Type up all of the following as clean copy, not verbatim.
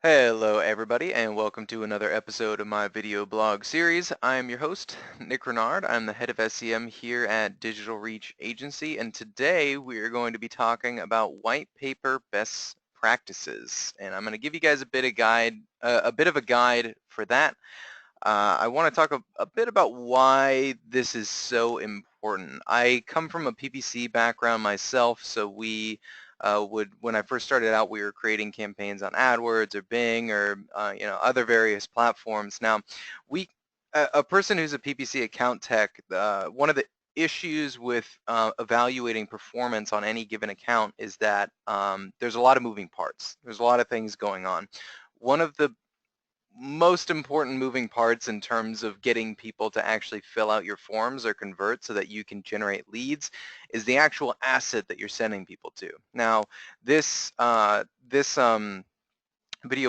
Hello everybody and welcome to another episode of my video blog series. I am your host, Nick Renard. I'm the head of SEM here at Digital Reach Agency, and today we are going to be talking about white paper best practices. And I'm going to give you guys a bit of a guide for that. I want to talk a bit about why this is so important. I come from a PPC background myself, so when I first started out, we were creating campaigns on AdWords or Bing or other various platforms. Now, a person who's a PPC account tech, one of the issues with evaluating performance on any given account is that there's a lot of moving parts. There's a lot of things going on. One of the most important moving parts in terms of getting people to actually fill out your forms or convert so that you can generate leads is the actual asset that you're sending people to. Now, this video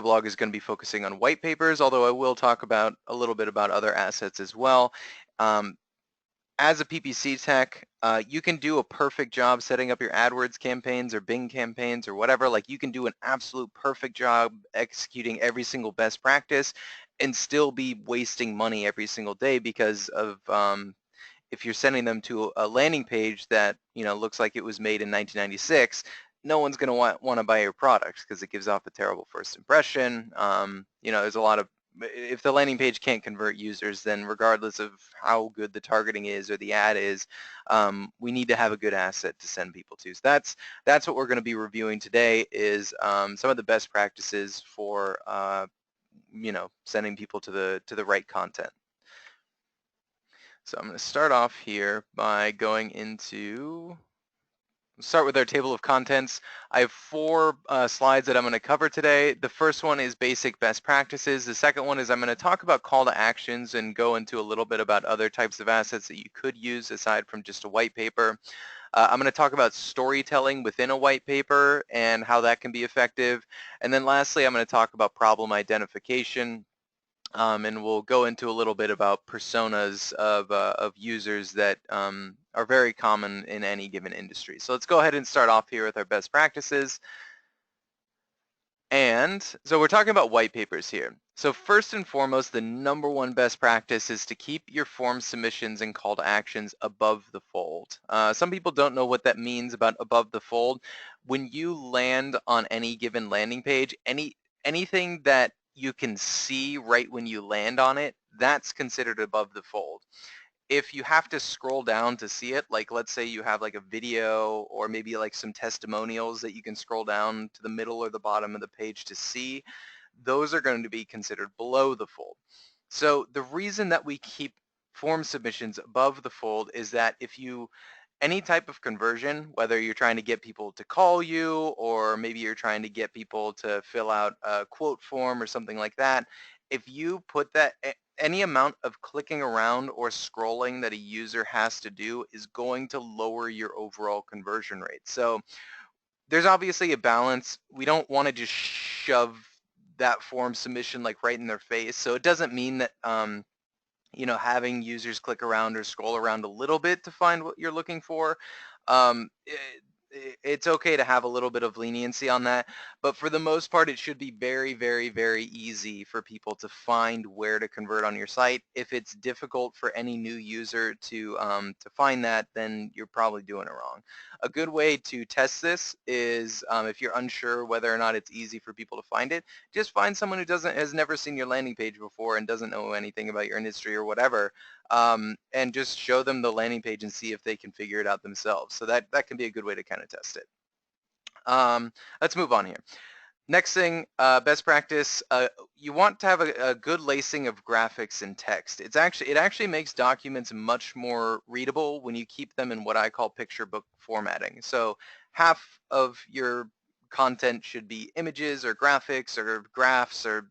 blog is going to be focusing on white papers, although I will talk about a little bit about other assets as well. As a PPC tech, you can do a perfect job setting up your AdWords campaigns or Bing campaigns or whatever. Like, you can do an absolute perfect job executing every single best practice and still be wasting money every single day because of if you're sending them to a landing page that looks like it was made in 1996, no one's going to want to buy your product because it gives off a terrible first impression. There's a lot of, if the landing page can't convert users, then regardless of how good the targeting is or the ad is, we need to have a good asset to send people to. So that's what we're going to be reviewing today is some of the best practices for sending people to the right content. So I'm going to start off here by going into, start with our table of contents. I have four slides that I'm going to cover today. The first one is basic best practices. The second one is I'm going to talk about call to actions and go into a little bit about other types of assets that you could use aside from just a white paper. I'm going to talk about storytelling within a white paper and how that can be effective. And then lastly, I'm going to talk about problem identification. And we'll go into a little bit about personas of users that are very common in any given industry. So let's go ahead and start off here with our best practices. And so we're talking about white papers here. So first and foremost, the number one best practice is to keep your form submissions and call to actions above the fold. Some people don't know what that means about above the fold. When you land on any given landing page, anything that you can see right when you land on it, that's considered above the fold. If you have to scroll down to see it, like let's say you have like a video or maybe like some testimonials that you can scroll down to the middle or the bottom of the page to see, those are going to be considered below the fold. So the reason that we keep form submissions above the fold is that if you, any type of conversion, whether you're trying to get people to call you or maybe you're trying to get people to fill out a quote form or something like that, if you put that, any amount of clicking around or scrolling that a user has to do is going to lower your overall conversion rate. So there's obviously a balance. We don't want to just shove that form submission like right in their face. So it doesn't mean that having users click around or scroll around a little bit to find what you're looking for. It's okay to have a little bit of leniency on that, but for the most part, it should be very, very, very easy for people to find where to convert on your site. If it's difficult for any new user to find that, then you're probably doing it wrong. A good way to test this is if you're unsure whether or not it's easy for people to find it, just find someone who has never seen your landing page before and doesn't know anything about your industry or whatever, and just show them the landing page and see if they can figure it out themselves. So that can be a good way to kind of test it. Let's move on here. Next thing, best practice, you want to have a good lacing of graphics and text. It actually makes documents much more readable when you keep them in what I call picture book formatting. So half of your content should be images or graphics or graphs or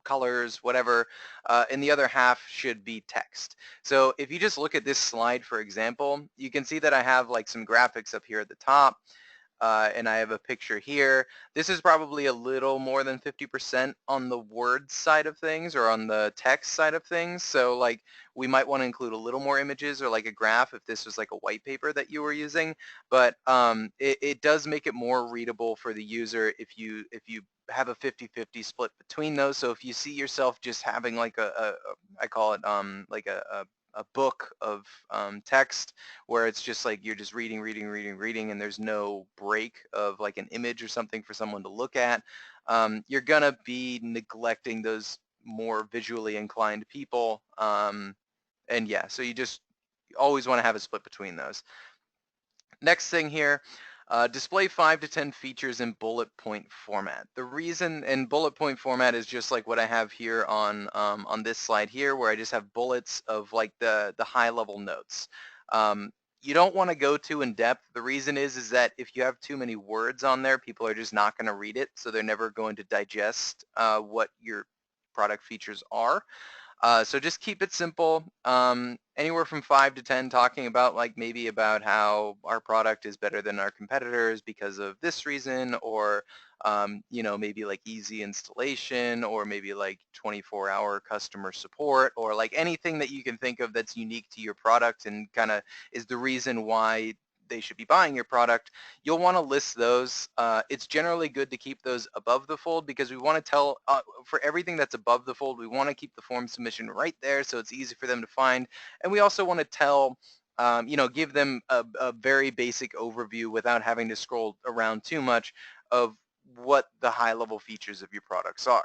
colors, whatever, and the other half should be text. So if you just look at this slide, for example, you can see that I have like some graphics up here at the top. and I have a picture here. This is probably a little more than 50% on the words side of things or on the text side of things. So like we might want to include a little more images or like a graph if this was like a white paper that you were using. But it does make it more readable for the user if you have a 50-50 split between those. So if you see yourself just having like I call it like a book of text where it's just like you're just reading, and there's no break of like an image or something for someone to look at, you're gonna be neglecting those more visually inclined people. And yeah, so you always want to have a split between those. Next thing here, display 5 to 10 features in bullet point format. The reason in bullet point format is just like what I have here on this slide here, where I just have bullets of like the high level notes. You don't want to go too in depth. The reason is that if you have too many words on there, people are just not going to read it, so they're never going to digest what your product features are. So just keep it simple. Anywhere from 5 to 10 talking about like maybe about how our product is better than our competitors because of this reason, or maybe like easy installation, or maybe like 24-hour customer support, or like anything that you can think of that's unique to your product and kind of is the reason why they should be buying your product. You'll want to list those. It's generally good to keep those above the fold because we want to tell, for everything that's above the fold, we want to keep the form submission right there so it's easy for them to find. And we also want to tell, give them a very basic overview without having to scroll around too much of what the high-level features of your products are.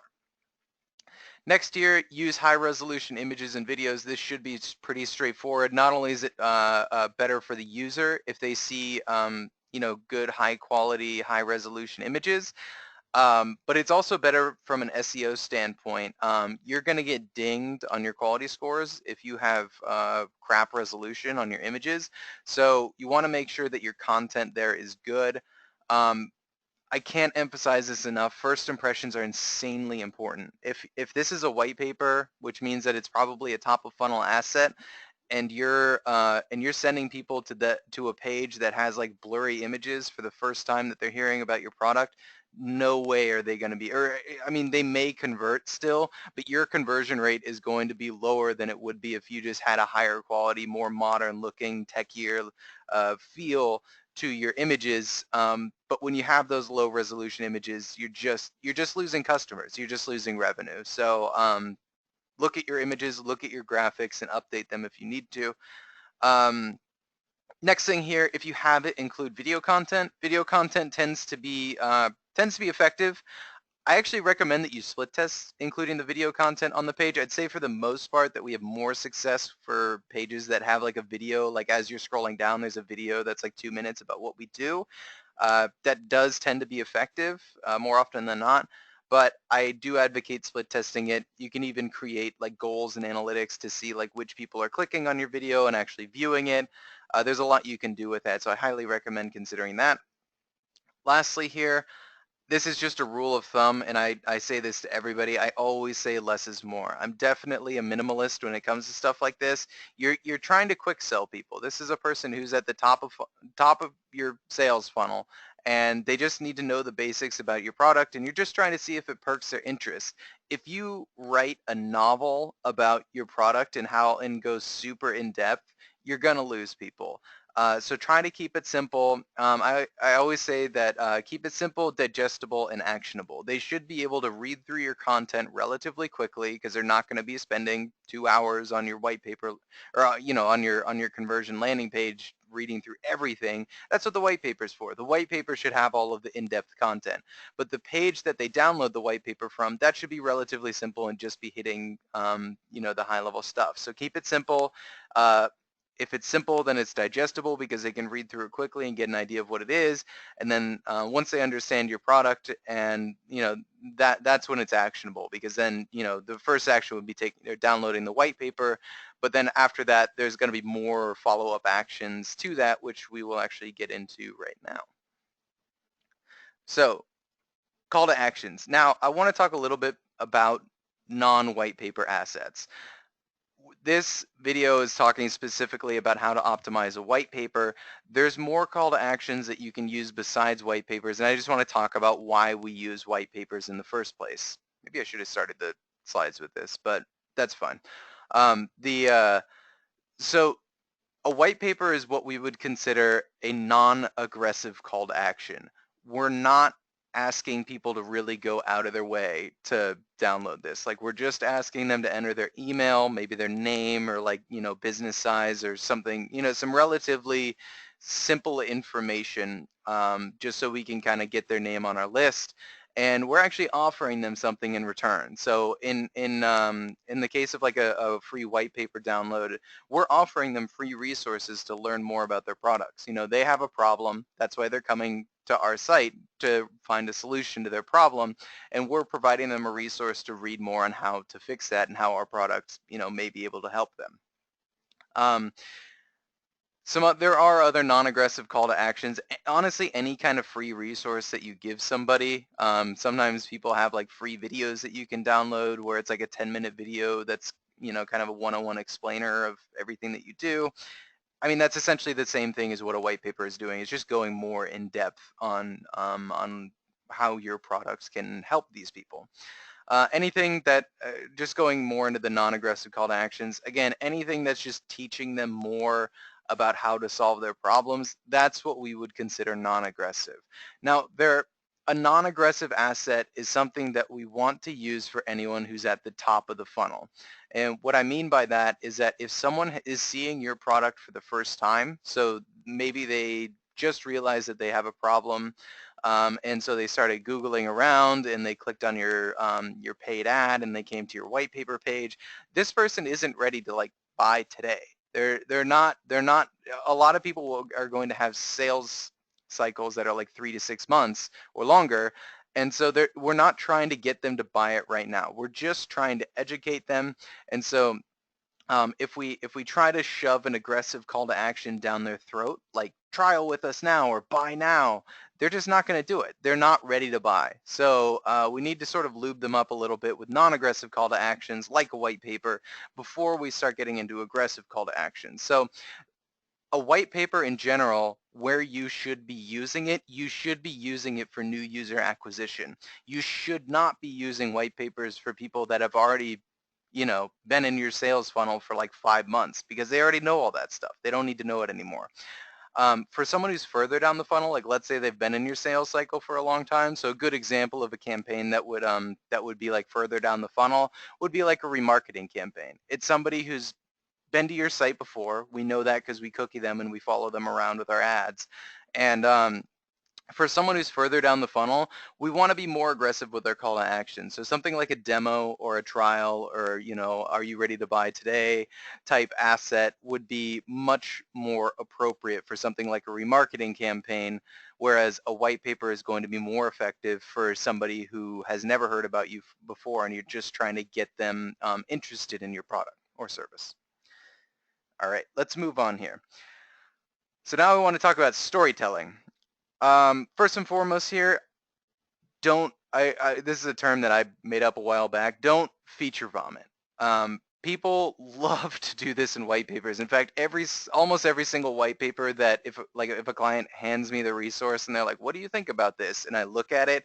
Next here, use high-resolution images and videos. This should be pretty straightforward. Not only is it better for the user if they see, good high-quality, high-resolution images, but it's also better from an SEO standpoint. You're going to get dinged on your quality scores if you have crap resolution on your images. So you want to make sure that your content there is good. I can't emphasize this enough. First impressions are insanely important. If this is a white paper, which means that it's probably a top of funnel asset, and you're sending people to a page that has like blurry images for the first time that they're hearing about your product, no way are they going to be, or I mean, they may convert still, but your conversion rate is going to be lower than it would be if you just had a higher quality, more modern looking, techier feel to your images. But when you have those low resolution images, you're just losing customers. You're just losing revenue. So look at your images, look at your graphics, and update them if you need to. Next thing here, if you have it, include video content. Video content tends to be effective. I actually recommend that you split test including the video content on the page. I'd say for the most part that we have more success for pages that have like a video, like as you're scrolling down, there's a video that's like 2 minutes about what we do. That does tend to be effective more often than not, but I do advocate split testing it. You can even create like goals and analytics to see like which people are clicking on your video and actually viewing it. There's a lot you can do with that, so I highly recommend considering that. Lastly here, this is just a rule of thumb, and I say this to everybody. I always say less is more. I'm definitely a minimalist when it comes to stuff like this. You're trying to quick sell people. This is a person who's at the top of your sales funnel, and they just need to know the basics about your product, and you're just trying to see if it perks their interest. If you write a novel about your product and go super in depth, you're gonna lose people. So try to keep it simple. I always say that keep it simple, digestible, and actionable. They should be able to read through your content relatively quickly because they're not going to be spending 2 hours on your white paper or on your conversion landing page reading through everything. That's what the white paper is for. The white paper should have all of the in-depth content, but the page that they download the white paper from, that should be relatively simple and just be hitting the high-level stuff. So keep it simple. If it's simple, then it's digestible because they can read through it quickly and get an idea of what it is. And then once they understand your product, and that's when it's actionable, because then the first action would be downloading the white paper, but then after that, there's going to be more follow-up actions to that, which we will actually get into right now. So, call to actions. Now, I want to talk a little bit about non-white paper assets. this video is talking specifically about how to optimize a white paper. There's more call to actions that you can use besides white papers, and I just want to talk about why we use white papers in the first place. Maybe I should have started the slides with this, but that's fine. So a white paper is what we would consider a non-aggressive call to action. We're not asking people to really go out of their way to download this. Like, we're just asking them to enter their email, maybe their name, or like, business size or something, some relatively simple information, just so we can kind of get their name on our list. And we're actually offering them something in return. So in the case of like a free white paper download, we're offering them free resources to learn more about their products. They have a problem. That's why they're coming to our site to find a solution to their problem. And we're providing them a resource to read more on how to fix that and how our products, may be able to help them. There are other non-aggressive call to actions. Honestly, any kind of free resource that you give somebody. Sometimes people have like free videos that you can download where it's like a 10-minute video that's, kind of a one-on-one explainer of everything that you do. I mean, that's essentially the same thing as what a white paper is doing. It's just going more in depth on how your products can help these people. Anything that, just going more into the non-aggressive call to actions, again, anything that's just teaching them more about how to solve their problems, that's what we would consider non-aggressive. Now, a non-aggressive asset is something that we want to use for anyone who's at the top of the funnel. And what I mean by that is that if someone is seeing your product for the first time, so maybe they just realized that they have a problem, and so they started Googling around and they clicked on your paid ad and they came to your white paper page. This person isn't ready to like buy today. They're not, a lot of people are going to have sales cycles that are like 3 to 6 months or longer. And so we're not trying to get them to buy it right now. We're just trying to educate them. And so if we try to shove an aggressive call to action down their throat, like trial with us now or buy now, they're just not going to do it. They're not ready to buy. So we need to sort of lube them up a little bit with non-aggressive call to actions like a white paper before we start getting into aggressive call to actions. So a white paper in general, where you should be using it, you should be using it for new user acquisition. You should not be using white papers for people that have already been in your sales funnel for like 5 months, because they already know all that stuff. They don't need to know it anymore. For someone who's further down the funnel, like let's say they've been in your sales cycle for a long time, so a good example of a campaign that would be like further down the funnel would be like a remarketing campaign. It's somebody who's been to your site before. We know that because we cookie them and we follow them around with our ads. And for someone who's further down the funnel, we want to be more aggressive with their call to action. So something like a demo or a trial or, are you ready to buy today type asset would be much more appropriate for something like a remarketing campaign, whereas a white paper is going to be more effective for somebody who has never heard about you before and you're just trying to get them interested in your product or service. All right, let's move on here. So now we want to talk about storytelling. First and foremost here, this is a term that I made up a while back. Don't feature vomit. People love to do this in white papers. In fact, almost every single white paper that if a client hands me the resource and they're like, what do you think about this? And I look at it,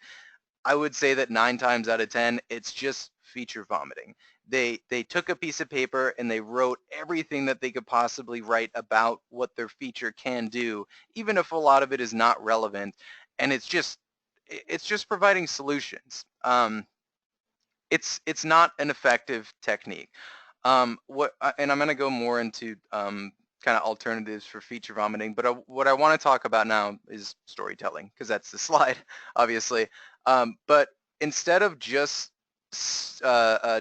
I would say that 9 times out of 10, it's just feature vomiting. They took a piece of paper and they wrote everything that they could possibly write about what their feature can do, even if a lot of it is not relevant. And it's just providing solutions. It's not an effective technique. And I'm going to go more into kind of alternatives for feature vomiting, but what I want to talk about now is storytelling, because that's the slide, obviously. But instead of just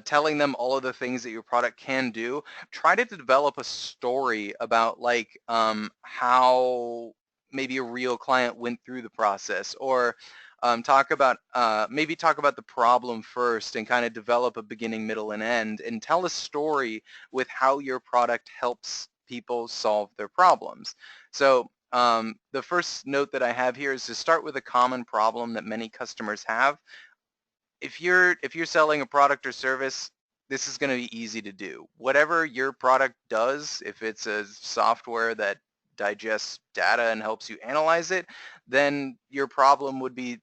telling them all of the things that your product can do, try to develop a story about like how maybe a real client went through the process, or maybe talk about the problem first and kind of develop a beginning, middle, and end, and tell a story with how your product helps people solve their problems. So the first note that I have here is to start with a common problem that many customers have. If you're selling a product or service, this is going to be easy to do. Whatever your product does, if it's a software that digests data and helps you analyze it, then your problem would be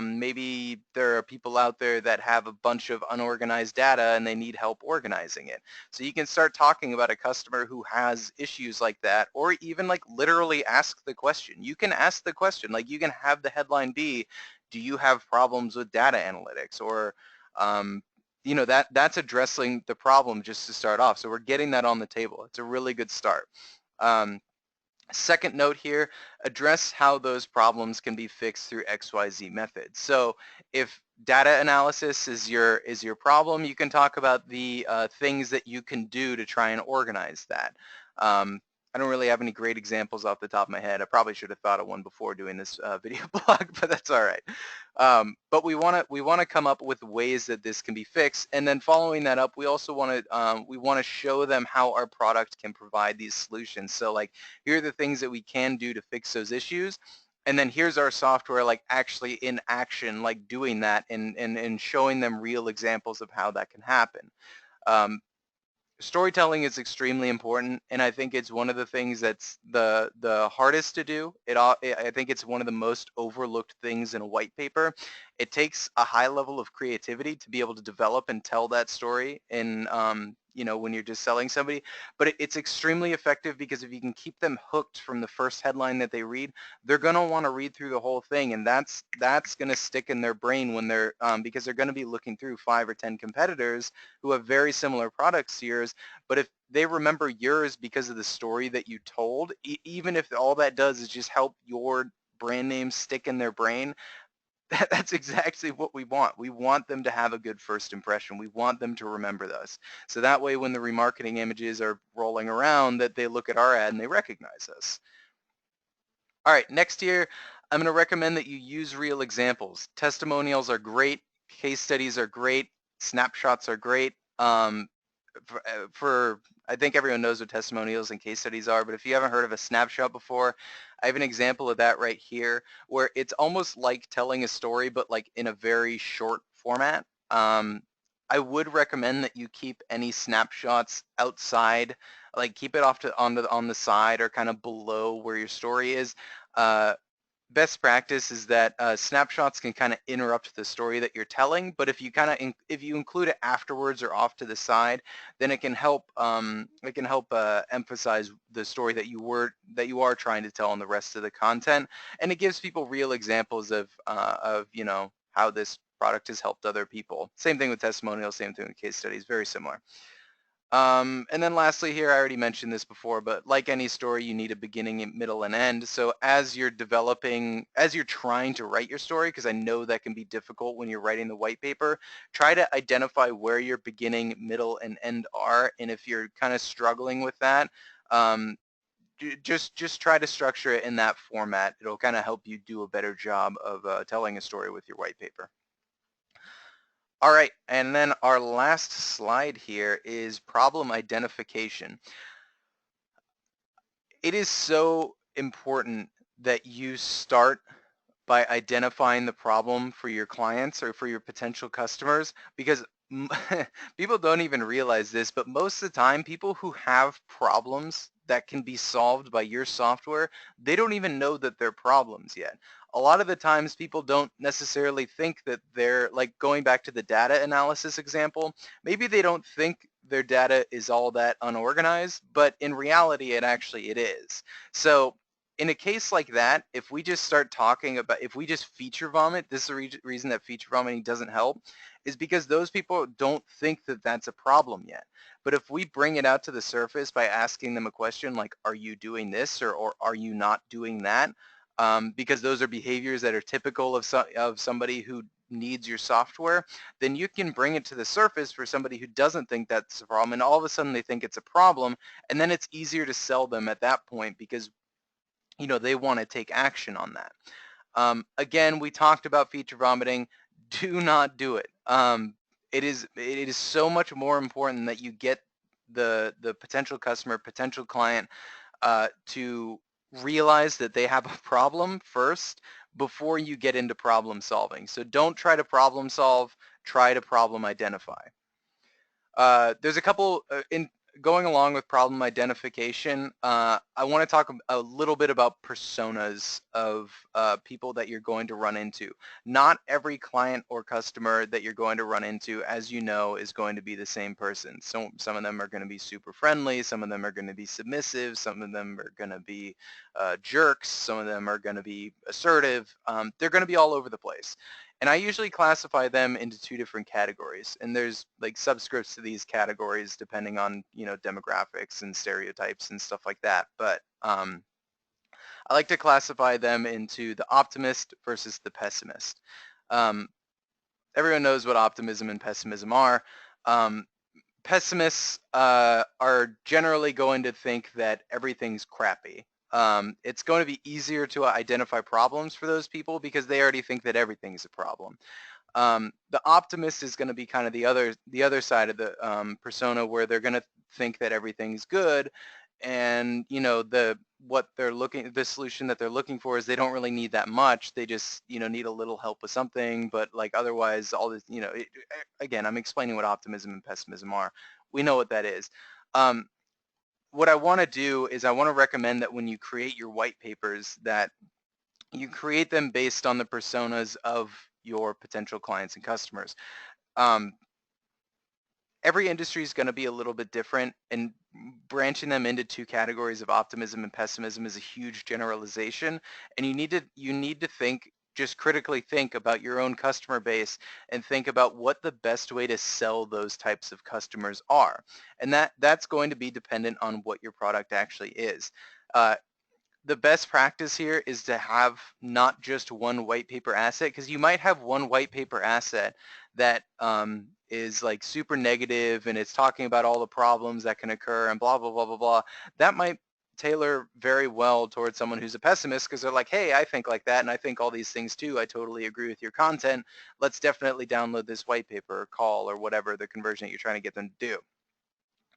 maybe there are people out there that have a bunch of unorganized data and they need help organizing it. So you can start talking about a customer who has issues like that, or even like literally ask the question. You can ask the question, like you can have the headline be, do you have problems with data analytics? Or that's addressing the problem just to start off. So we're getting that on the table. It's a really good start. Um, Second note here, address how those problems can be fixed through XYZ methods. So if data analysis is your problem, you can talk about the things that you can do to try and organize that. I don't really have any great examples off the top of my head. I probably should have thought of one before doing this video blog, but that's all right. But we want to come up with ways that this can be fixed, and then following that up, we also want to show them how our product can provide these solutions. So like, here are the things that we can do to fix those issues, and then here's our software like actually in action, like doing that, and showing them real examples of how that can happen. Storytelling is extremely important, and I think it's one of the things that's the hardest to do. I think it's one of the most overlooked things in a white paper. It takes a high level of creativity to be able to develop and tell that story in when you're just selling somebody, but it's extremely effective because if you can keep them hooked from the first headline that they read, they're going to want to read through the whole thing, and that's going to stick in their brain when they're because they're going to be looking through 5 or 10 competitors who have very similar products to yours. But if they remember yours because of the story that you told, even if all that does is just help your brand name stick in their brain, that's exactly what we want. We want them to have a good first impression. We want them to remember us. So that way when the remarketing images are rolling around, that they look at our ad and they recognize us. All right, next here, I'm going to recommend that you use real examples. Testimonials are great. Case studies are great. Snapshots are great. I think everyone knows what testimonials and case studies are, but if you haven't heard of a snapshot before, I have an example of that right here, where it's almost like telling a story, but like in a very short format. I would recommend that you keep any snapshots outside, like keep it off on the side or kind of below where your story is. Best practice is that snapshots can kind of interrupt the story that you're telling, but if you if you include it afterwards or off to the side, then it can help emphasize the story that you are trying to tell in the rest of the content, and it gives people real examples of how this product has helped other people. Same thing with testimonials, same thing with case studies, very similar. And then lastly here, I already mentioned this before, but like any story, you need a beginning, middle, and end. So as you're trying to write your story, because I know that can be difficult when you're writing the white paper, try to identify where your beginning, middle, and end are. And if you're kind of struggling with that, just try to structure it in that format. It'll kind of help you do a better job of telling a story with your white paper. All right, and then our last slide here is problem identification. It is so important that you start by identifying the problem for your clients or for your potential customers, because people don't even realize this, but most of the time, people who have problems that can be solved by your software, they don't even know that they're problems yet. A lot of the times people don't necessarily think that they're, like going back to the data analysis example, maybe they don't think their data is all that unorganized, but in reality, it is. So in a case like that, if we just start talking about, if we just feature vomit, this is the reason that feature vomiting doesn't help, is because those people don't think that that's a problem yet. But if we bring it out to the surface by asking them a question like, are you doing this, or are you not doing that? Because those are behaviors that are typical of somebody who needs your software, then you can bring it to the surface for somebody who doesn't think that's a problem, and all of a sudden they think it's a problem, and then it's easier to sell them at that point because they want to take action on that. Again, we talked about feature vomiting. Do not do it. It is so much more important that you get the potential customer, potential client to realize that they have a problem first before you get into problem solving. So don't try to problem solve, try to problem identify. There's a couple in going along with problem identification. I want to talk a little bit about personas of people that you're going to run into. Not every client or customer that you're going to run into, as you know, is going to be the same person. So some of them are going to be super friendly. Some of them are going to be submissive. Some of them are going to be jerks. Some of them are going to be assertive. They're going to be all over the place. And I usually classify them into two different categories. And there's like subscripts to these categories depending on, demographics and stereotypes and stuff like that. But I like to classify them into the optimist versus the pessimist. Everyone knows what optimism and pessimism are. Pessimists are generally going to think that everything's crappy. It's going to be easier to identify problems for those people because they already think that everything's a problem. The optimist is going to be kind of the other side of the persona, where they're going to think that everything's good, and the solution that they're looking for is they don't really need that much. They just need a little help with something, but like otherwise all this, again, I'm explaining what optimism and pessimism are. We know what that is. What I want to do is I want to recommend that when you create your white papers, that you create them based on the personas of your potential clients and customers. Every industry is going to be a little bit different, and branching them into two categories of optimism and pessimism is a huge generalization. And you need to think, just critically think about your own customer base and think about what the best way to sell those types of customers are. And that's going to be dependent on what your product actually is. The best practice here is to have not just one white paper asset, because you might have one white paper asset that is like super negative and it's talking about all the problems that can occur and blah, blah, blah, blah, blah. That might tailor very well towards someone who's a pessimist, because they're like, hey, I think like that and I think all these things too. I totally agree with your content. Let's definitely download this white paper or call or whatever the conversion that you're trying to get them to do.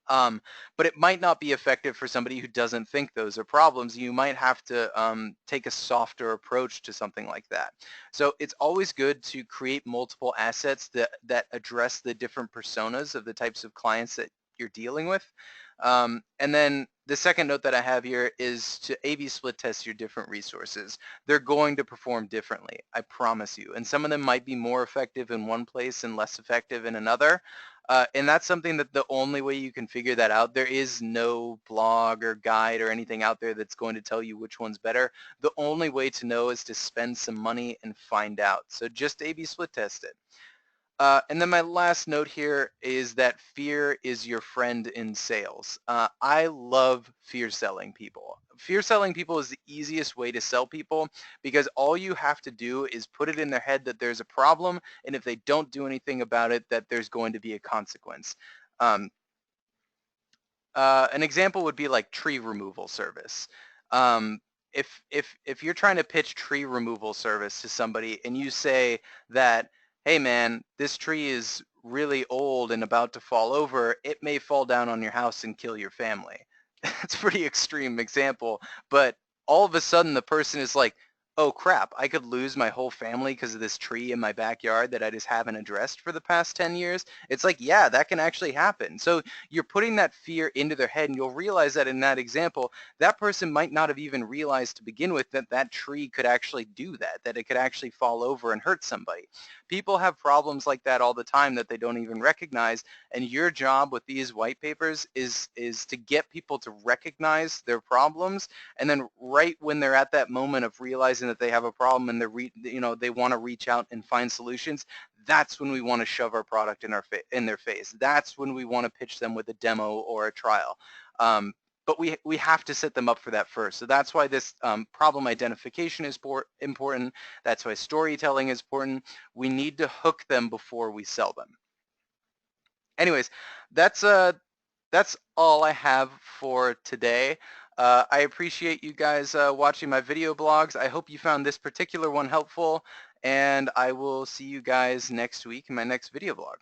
But it might not be effective for somebody who doesn't think those are problems. You might have to take a softer approach to something like that. So it's always good to create multiple assets that address the different personas of the types of clients that you're dealing with. And then the second note that I have here is to A/B split test your different resources. They're going to perform differently, I promise you. And some of them might be more effective in one place and less effective in another. And that's something that the only way you can figure that out, there is no blog or guide or anything out there that's going to tell you which one's better. The only way to know is to spend some money and find out. So just A/B split test it. And then my last note here is that fear is your friend in sales. I love fear selling people. Fear selling people is the easiest way to sell people, because all you have to do is put it in their head that there's a problem, and if they don't do anything about it, that there's going to be a consequence. An example would be like tree removal service. If you're trying to pitch tree removal service to somebody and you say that, hey man, this tree is really old and about to fall over, it may fall down on your house and kill your family. That's a pretty extreme example, but all of a sudden the person is like, oh crap, I could lose my whole family because of this tree in my backyard that I just haven't addressed for the past 10 years. It's like, yeah, that can actually happen. So you're putting that fear into their head, and you'll realize that in that example, that person might not have even realized to begin with that that tree could actually do that it could actually fall over and hurt somebody. People have problems like that all the time that they don't even recognize, and your job with these white papers is to get people to recognize their problems, and then right when they're at that moment of realizing that they have a problem and they want to reach out and find solutions, that's when we want to shove our product in their face. That's when we want to pitch them with a demo or a trial. But we have to set them up for that first. So that's why this problem identification is important. That's why storytelling is important. We need to hook them before we sell them. Anyways, that's all I have for today. I appreciate you guys watching my video blogs. I hope you found this particular one helpful, and I will see you guys next week in my next video blog.